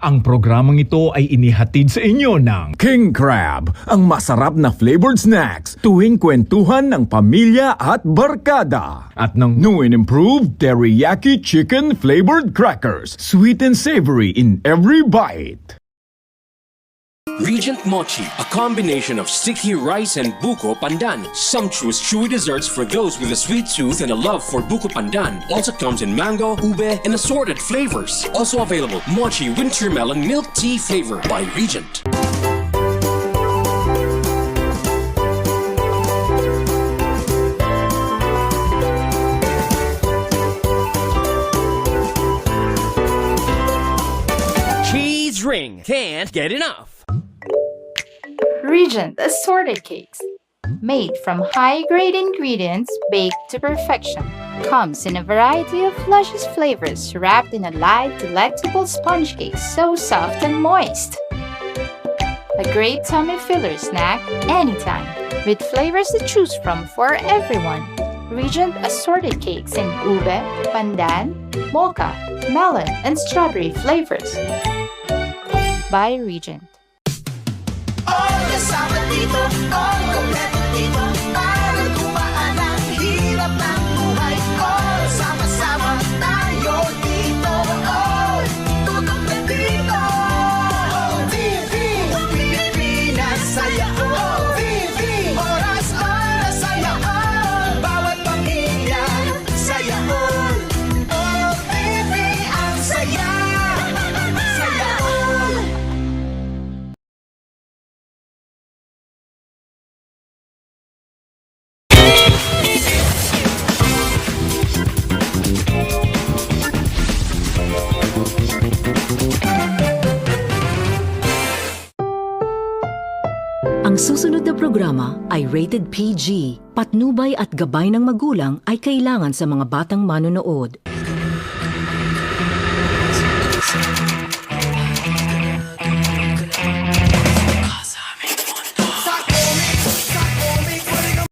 Ang programang ito ay inihatid sa inyo ng King Crab, ang masarap na flavored snacks tuwing kwentuhan ng pamilya at barkada. at ng New and improved teriyaki chicken flavored crackers, sweet and savory in every bite. Regent Mochi, a combination of sticky rice and buko pandan. Sumptuous chewy desserts for those with a sweet tooth and a love for buko pandan. Also comes in mango, ube, and assorted flavors. Also available, Mochi Winter Melon Milk Tea flavor by Regent. Cheese ring, can't get enough. Regent assorted cakes. Made from high-grade ingredients baked to perfection. Comes in a variety of luscious flavors wrapped in a light, delectable sponge cake so soft and moist. A great tummy filler snack anytime, with flavors to choose from for everyone. Regent assorted cakes in ube, pandan, mocha, melon, and strawberry flavors. By Regent. All kasama dito, all kompleto dito, para gumaan ang hirap ng buhay. All sama-sama tayo dito, all tutok na dito. TV, Pilipinas, saya all. TV, oras-oras, saya all. Bawat pamilya, saya all. All TV, ang saya, saya all. Ang susunod na programa ay rated PG. Patnubay at gabay ng magulang ay kailangan sa mga batang manonood.